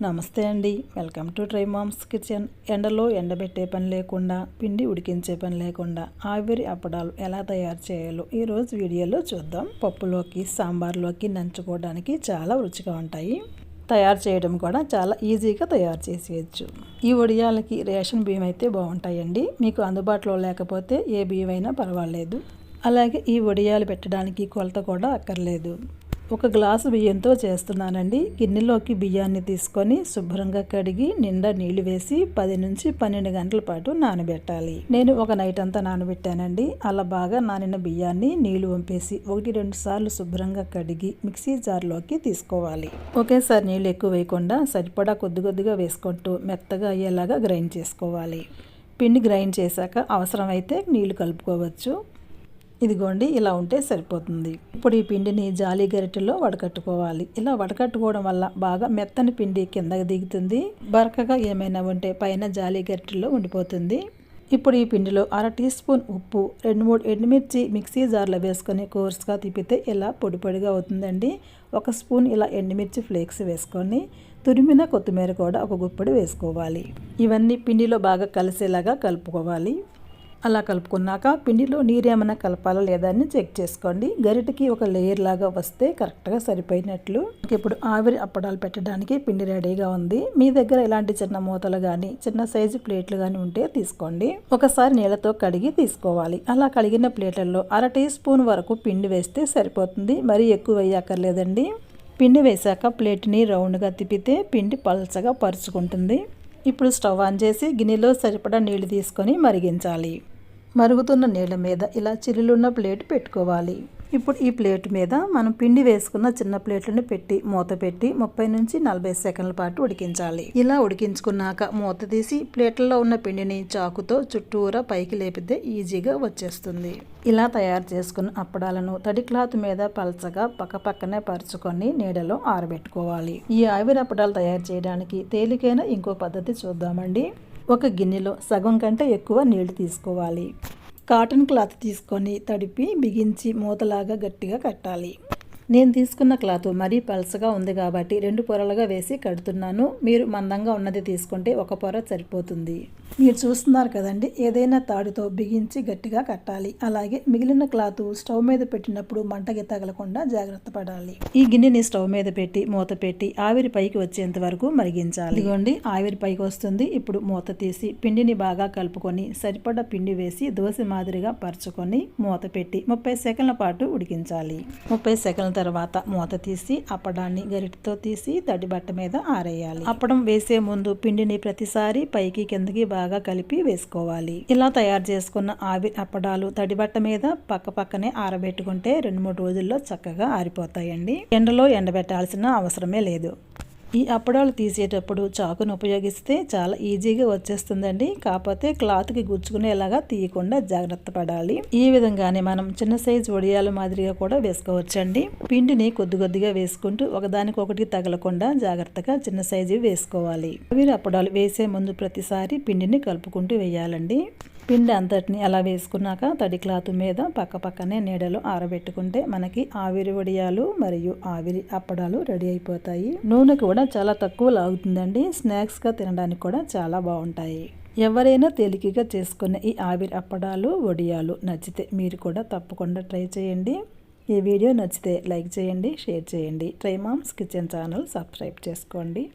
నమస్తే అండి, welcome to try mom's kitchen. ఎండలో ఎండబెట్టే పని లేకుండా, పిండి ఉడికించే పని లేకుండా ఆవిరి అప్పడాలు ఎలా తయారు చేయాలో ఈరోజు వీడియోలో చూద్దాం. పప్పులోకి, సాంబార్లోకి నంచుకోవడానికి చాలా రుచిగా ఉంటాయి. తయారు చేయడం కూడా చాలా ఈజీగా తయారు చేసేయచ్చు. ఈ వడియాలకి రేషన్ బియ్యం అయితే బాగుంటాయండి. మీకు అందుబాటులో లేకపోతే ఏ బియ్యం అయినా పర్వాలేదు. అలాగే ఈ వడియాలు పెట్టడానికి కొలత కూడా అక్కర్లేదు. ఒక గ్లాసు బియ్యంతో చేస్తున్నానండి. గిన్నెలోకి బియ్యాన్ని తీసుకొని శుభ్రంగా కడిగి నిండా నీళ్లు వేసి 10 నుంచి 12 గంటల పాటు నానబెట్టాలి. నేను ఒక నైట్ అంతా నానబెట్టానండి. అలా బాగా నానిన బియ్యాన్ని నీళ్లు వంపేసి 1-2 సార్లు శుభ్రంగా కడిగి మిక్సీ జార్లోకి తీసుకోవాలి. ఒకేసారి నీళ్ళు ఎక్కువ వేయకుండా సరిపడా కొద్దిగా వేసుకుంటూ మెత్తగా అయ్యేలాగా గ్రైండ్ చేసుకోవాలి. పిండి గ్రైండ్ చేశాక అవసరమైతే నీళ్లు కలుపుకోవచ్చు. ఇదిగోండి, ఇలా ఉంటే సరిపోతుంది. ఇప్పుడు ఈ పిండిని జాలి గరిటెలో వడకట్టుకోవాలి. ఇలా వడకట్టుకోవడం వల్ల బాగా మెత్తని పిండి కిందకి దిగుతుంది. బరకగా ఏమైనా ఉంటే పైన జాలి గరిటెలో ఉండిపోతుంది. ఇప్పుడు ఈ పిండిలో 1/2 టీ స్పూన్ ఉప్పు, 2-3 ఎండుమిర్చి మిక్సీ జార్లో వేసుకొని కోర్స్గా తిప్పితే ఇలా పొడి పొడిగా అవుతుందండి. 1 స్పూన్ ఇలా ఎండుమిర్చి ఫ్లేక్స్ వేసుకొని తురిమిన కొత్తిమీర కూడా ఒక గుప్పెడు వేసుకోవాలి. ఇవన్నీ పిండిలో బాగా కలిసేలాగా కలుపుకోవాలి. అలా కలుపుకున్నాక పిండిలో నీరు ఏమైనా కలపాలా లేదా అని చెక్ చేసుకోండి. గరిటెకి ఒక లేయర్ లాగా వస్తే కరెక్ట్గా సరిపోయినట్లు. ఇప్పుడు ఆవిరి అప్పడాలు పెట్టడానికి పిండి రెడీగా ఉంది. మీ దగ్గర ఇలాంటి చిన్న మూతలు కానీ చిన్న సైజు ప్లేట్లు కానీ ఉంటే తీసుకోండి. ఒకసారి నీళ్ళతో కడిగి తీసుకోవాలి. అలా కడిగిన ప్లేట్లలో 1/2 టీ స్పూన్ వరకు పిండి వేస్తే సరిపోతుంది. మరీ ఎక్కువ వేయక్కర్లేదండి. పిండి వేశాక ప్లేట్ని రౌండ్గా తిప్పితే పిండి పల్చగా పరుచుకుంటుంది. ఇప్పుడు స్టవ్ ఆన్ చేసి గిన్నెలో సరిపడా నీళ్లు తీసుకొని మరిగించాలి. మరుగుతున్న నీళ్ళ మీద ఇలా చిల్లున్న ప్లేట్ పెట్టుకోవాలి. ఇప్పుడు ఈ ప్లేట్ మీద మనం పిండి వేసుకున్న చిన్న ప్లేట్లను పెట్టి మూత పెట్టి 30 నుంచి 40 సెకండ్ల పాటు ఉడికించాలి. ఇలా ఉడికించుకున్నాక మూత తీసి ప్లేట్లలో ఉన్న పిండిని చాకుతో చుట్టూరా పైకి లేపితే ఈజీగా వచ్చేస్తుంది. ఇలా తయారు చేసుకున్న అప్పడాలను తడి క్లాత్ మీద పల్చగా పక్కనే పరుచుకొని నీడలో ఆరబెట్టుకోవాలి. ఈ ఆవిరి అప్పడాలు తయారు చేయడానికి తేలికైన ఇంకో పద్ధతి చూద్దామండి. ఒక గిన్నెలో సగం కంటే ఎక్కువ నీళ్లు తీసుకోవాలి. కాటన్ క్లాత్ తీసుకొని తడిపి బిగించి మూతలాగా గట్టిగా కట్టాలి. నేను తీసుకున్న క్లాత్ మరీ పలసగా ఉంది కాబట్టి 2 పొరలుగా వేసి కడుతున్నాను. మీరు మందంగా ఉన్నది తీసుకుంటే 1 పొర సరిపోతుంది. మీరు చూస్తున్నారు కదండి, ఏదైనా తాడుతో బిగించి గట్టిగా కట్టాలి. అలాగే మిగిలిన క్లాత్ స్టవ్ మీద పెట్టినప్పుడు మంటకి తగలకుండా జాగ్రత్త పడాలి. ఈ గిన్నెని స్టవ్ మీద పెట్టి మూత పెట్టి ఆవిరి పైకి వచ్చేంత వరకు మరిగించాలి. ఇదిగోండి, ఆవిరి పైకి వస్తుంది. ఇప్పుడు మూత తీసి పిండిని బాగా కలుపుకొని సరిపడా పిండి వేసి దోశ మాదిరిగా పరుచుకొని మూత పెట్టి 30 సెకండ్ల పాటు ఉడికించాలి. 30 సెకండ్ల తర్వాత మూత తీసి అప్పడాన్ని గరిటెతో తీసి తడి బట్ట మీద ఆరేయాలి. అప్పడం వేసే ముందు పిండిని ప్రతిసారి పైకి కిందకి బాగా కలిపి వేసుకోవాలి. ఇలా తయారు చేసుకున్న ఆవిరి అప్పడాలు తడి బట్ట మీద పక్కనే ఆరబెట్టుకుంటే 2-3 రోజుల్లో చక్కగా ఆరిపోతాయండి. ఎండలో ఎండబెట్టాల్సిన అవసరమే లేదు. ఈ అప్పడాలు తీసేటప్పుడు చాకును ఉపయోగిస్తే చాలా ఈజీగా వచ్చేస్తుందండి. కాకపోతే క్లాత్కి గుచ్చుకునేలాగా తీయకుండా జాగ్రత్త పడాలి. ఈ విధంగానే మనం చిన్న సైజు వడియాల మాదిరిగా కూడా వేసుకోవచ్చండి. పిండిని కొద్దిగా వేసుకుంటూ ఒకదానికొకటి తగలకుండా జాగ్రత్తగా చిన్న సైజు వేసుకోవాలి. ఆవిరి అప్పడాలు వేసే ముందు ప్రతిసారి పిండిని కలుపుకుంటూ వేయాలండి. పిండి అంతటిని అలా వేసుకున్నాక తడి క్లాత్ మీద పక్కనే నీడలో ఆరబెట్టుకుంటే మనకి ఆవిరి వడియాలు మరియు ఆవిరి అప్పడాలు రెడీ అయిపోతాయి. నూనె కూడా చాలా తక్కువ లాగుతుందండి. స్నాక్స్గా తినడానికి కూడా చాలా బాగుంటాయి. ఎవరైనా తేలికగా చేసుకునే ఈ ఆవిరి అప్పడాలు వడియాలు నచ్చితే మీరు కూడా తప్పకుండా ట్రై చేయండి. ఈ వీడియో నచ్చితే లైక్ చేయండి, షేర్ చేయండి. Try mom's kitchen channel subscribe చేసుకోండి.